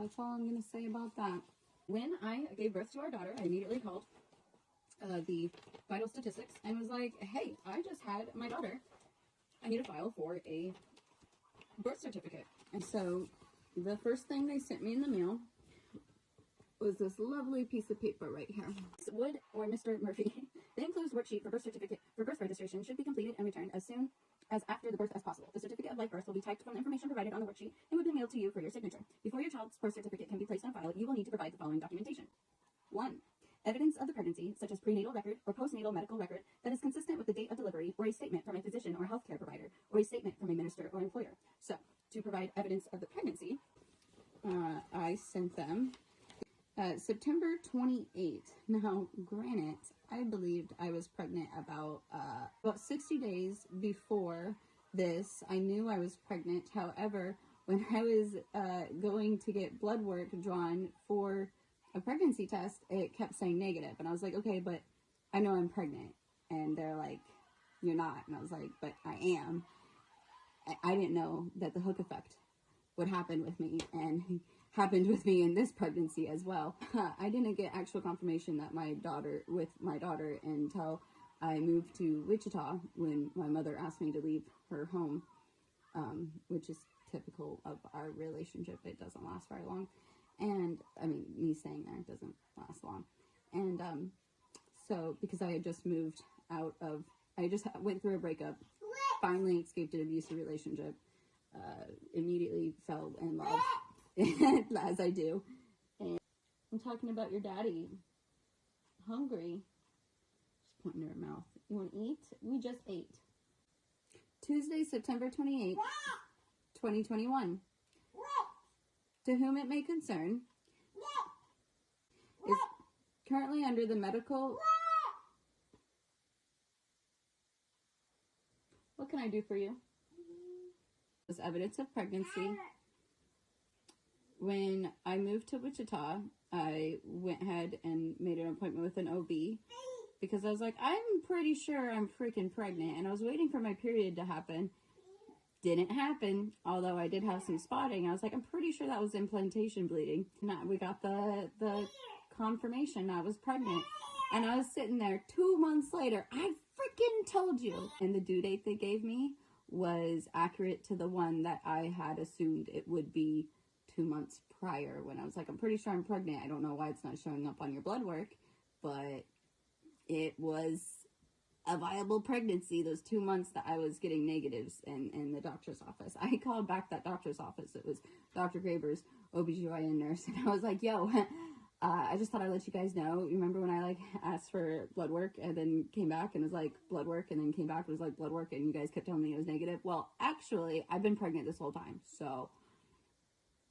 That's all I'm going to say about that. When I gave birth to our daughter, I immediately called the vital statistics and was like, hey, I just had my daughter. I need a file for a birth certificate. And so the first thing they sent me in the mail was this lovely piece of paper right here. Wood or Mr. Murphy, the enclosed worksheet for birth certificate for birth registration should be completed and returned as soon as after the birth as possible. The certificate of live birth will be typed from the information provided on the worksheet and will be mailed to you for your signature. Before your child's birth certificate can be placed on file, you will need to provide the following documentation. 1. Evidence of the pregnancy, such as prenatal record or postnatal medical record that is consistent with the date of delivery, or a statement from a physician or healthcare provider, or a statement from a minister or employer. So, to provide evidence of the pregnancy, I sent them September 28th. Now, granted, I believed I was pregnant about 60 days before this. I knew I was pregnant. However, when I was going to get blood work drawn for a pregnancy test, it kept saying negative. And I was like, okay, but I know I'm pregnant. And they're like, you're not. And I was like, but I am. I didn't know that the hook effect would happen with me, and happened with me in this pregnancy as well. I didn't get actual confirmation that my daughter until I moved to Wichita, when my mother asked me to leave her home, which is typical of our relationship. It doesn't last very long. And I mean, me staying there doesn't last long. And so because I had just moved out of, I just went through a breakup, finally escaped an abusive relationship, immediately fell in love, as I do. And I'm talking about your daddy. Hungry. She's pointing to her mouth. You want to eat? We just ate. Tuesday, September 28th, 2021. To whom it may concern, is currently under the medical... What can I do for you? Was evidence of pregnancy. When I moved to Wichita, I went ahead and made an appointment with an OB because I was like, I'm pretty sure I'm freaking pregnant, and I was waiting for my period to happen. Didn't happen, although I did have some spotting. I was like, I'm pretty sure that was implantation bleeding. We got the confirmation I was pregnant, and I was sitting there 2 months later. I freaking told you. And the due date they gave me was accurate to the one that I had assumed it would be 2 months prior, when I was like, I'm pretty sure I'm pregnant. I don't know why it's not showing up on your blood work, but it was a viable pregnancy those 2 months that I was getting negatives in the doctor's office. I called back that doctor's office. It was Dr. Graber's OBGYN nurse, and I was like, yo, I just thought I'd let you guys know. You remember when I asked for blood work and then came back and was like blood work, and then came back and was like blood work, and you guys kept telling me it was negative? Well, actually, I've been pregnant this whole time, so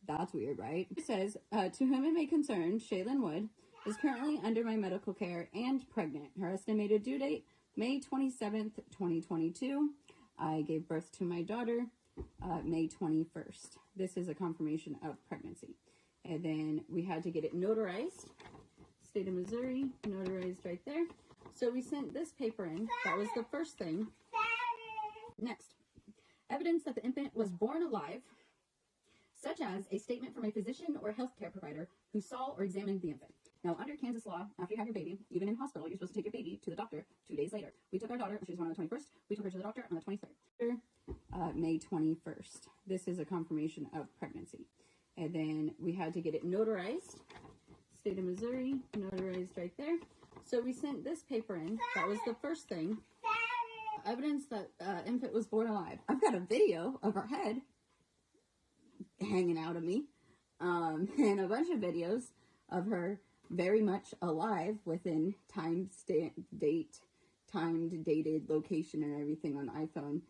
that's weird, right? It says, to whom it may concern, Shaylin Wood is currently under my medical care and pregnant. Her estimated due date, May 27th, 2022. I gave birth to my daughter May 21st. This is a confirmation of pregnancy. And then we had to get it notarized. State of Missouri, notarized right there. So we sent this paper in. That was the first thing. Next, evidence that the infant was born alive, such as a statement from a physician or healthcare provider who saw or examined the infant. Now, under Kansas law, after you have your baby, even in hospital, you're supposed to take your baby to the doctor 2 days later. We took our daughter, she was born on the 21st. We took her to the doctor on the 23rd. May 21st. This is a confirmation of pregnancy. And then we had to get it notarized. State of Missouri, notarized right there. So we sent this paper in. That was the first thing. Evidence that infant was born alive. I've got a video of her head hanging out of me, and a bunch of videos of her very much alive within timed, dated location and everything on iPhone,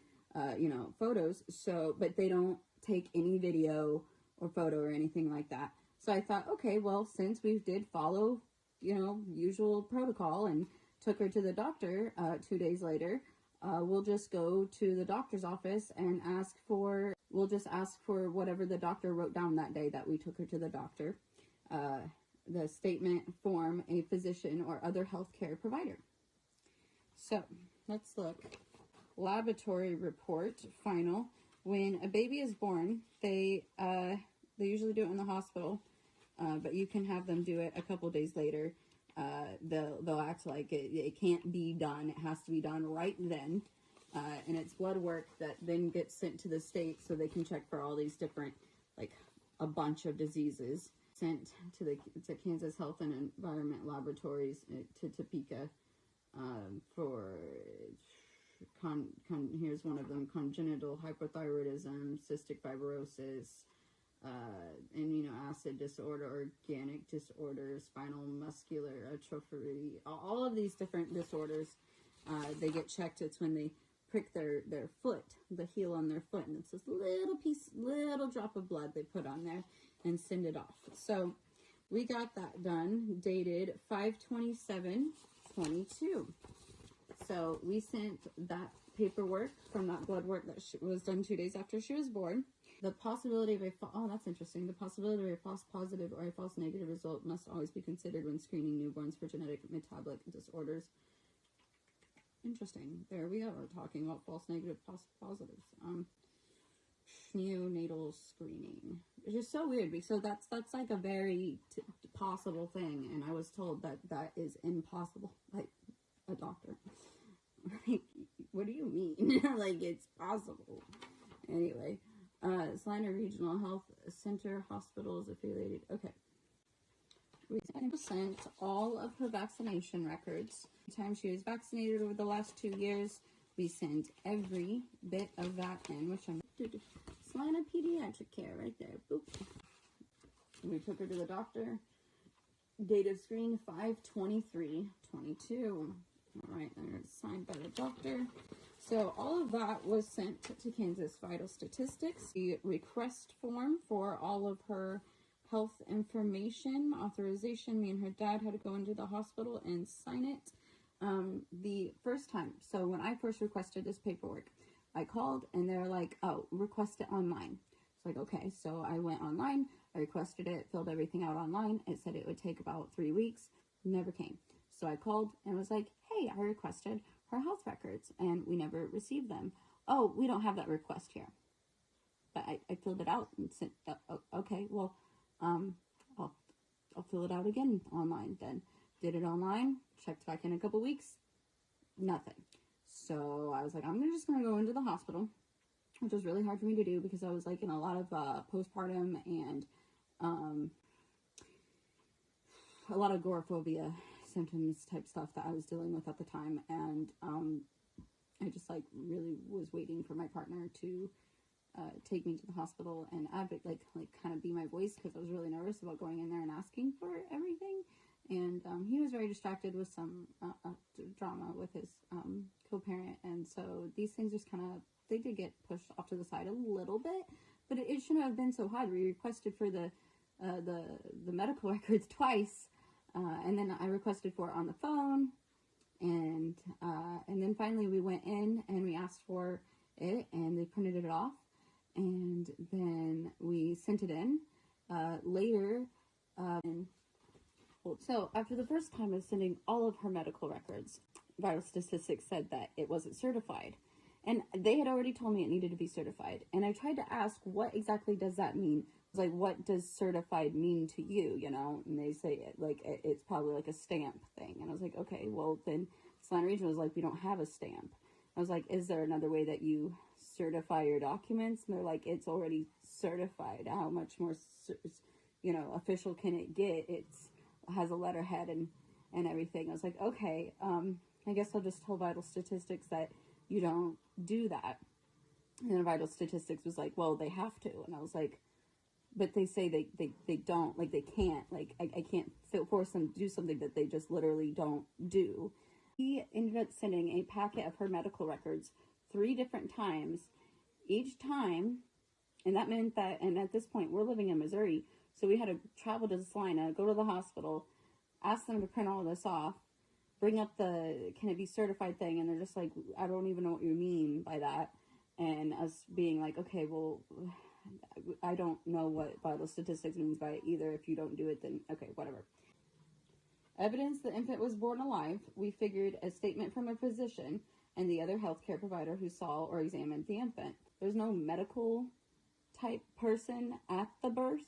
photos. So, but they don't take any video or photo or anything like that. So I thought, okay, well, since we did follow, usual protocol and took her to the doctor 2 days later, we'll just go to the doctor's office and we'll just ask for whatever the doctor wrote down that day that we took her to the doctor. The statement form a physician or other healthcare provider. So let's look. Laboratory report, final. When a baby is born, they They usually do it in the hospital, but you can have them do it a couple days later. They'll act like it can't be done. It has to be done right then. And it's blood work that then gets sent to the state so they can check for all these different, like a bunch of diseases. Sent to Kansas Health and Environment Laboratories to Topeka for here's one of them: congenital hypothyroidism, cystic fibrosis, amino acid disorder, organic disorder, spinal muscular atrophy, all of these different disorders. They get checked. It's when they prick their foot, the heel on their foot, and it's this little drop of blood they put on there and send it off. So we got that done, dated 5/27/22. So we sent that paperwork from that blood work that was done 2 days after she was born. The possibility of that's interesting. The possibility of a false positive or a false negative result must always be considered when screening newborns for genetic metabolic disorders. Interesting. There we are talking about false negative, false positives. Neonatal screening. It's just so weird because that's like a very possible thing, and I was told that is impossible. Like a doctor. Like, what do you mean? Like, it's possible. Anyway, Salina Regional Health Center hospitals affiliated. Okay. We sent all of her vaccination records. Time she was vaccinated over the last 2 years, we sent every bit of that in, which I'm Salina Pediatric Care right there. Boop. We took her to the doctor. Date of screen 5/23/22. All right, and it's signed by the doctor. So all of that was sent to Kansas Vital Statistics. The request form for all of her health information, authorization. Me and her dad had to go into the hospital and sign it the first time. So when I first requested this paperwork, I called and they're like, oh, request it online. It's like, okay. So I went online, I requested it, filled everything out online. It said it would take about 3 weeks. Never came. So I called and was like, hey, I requested her health records and we never received them. Oh, we don't have that request here. But I filled it out and sent, okay, well, I'll fill it out again online then. Did it online, checked back in a couple weeks, nothing. So I was like, I'm just going to go into the hospital, which was really hard for me to do because I was like in a lot of postpartum and a lot of agoraphobia symptoms type stuff that I was dealing with at the time. And I just like really was waiting for my partner to take me to the hospital and like kind of be my voice because I was really nervous about going in there and asking for everything. And he was very distracted with some drama with his co-parent, and so these things just kind of, they did get pushed off to the side a little bit, but it shouldn't have been so hard. We requested for the medical records twice, and then I requested for it on the phone, and then finally we went in and we asked for it, and they printed it off, and then we sent it in later. So after the first time of sending all of her medical records, Vital Statistics said that it wasn't certified. And they had already told me it needed to be certified. And I tried to ask, what exactly does that mean? I was like, what does certified mean to you, you know? And they say, it's probably like a stamp thing. And I was like, okay, well, then Salina Regional was like, we don't have a stamp. I was like, is there another way that you certify your documents? And they're like, it's already certified. How much more, official can it get? Has a letterhead and everything. I was like, okay, I guess I'll just tell Vital Statistics that you don't do that. And then Vital Statistics was like, well, they have to. And I was like, but they say they don't, like they can't, like I can't force them to do something that they just literally don't do. He ended up sending a packet of her medical records 3 different times. Each time, and that meant that, and at this point, we're living in Missouri, so we had to travel to Salina, go to the hospital, ask them to print all this off, bring up the can it be certified thing, and they're just like, I don't even know what you mean by that. And us being like, okay, well, I don't know what Vital Statistics means by it either. If you don't do it, then okay, whatever. Evidence the infant was born alive. We figured a statement from a physician and the other healthcare provider who saw or examined the infant. There's no medical type person at the birth.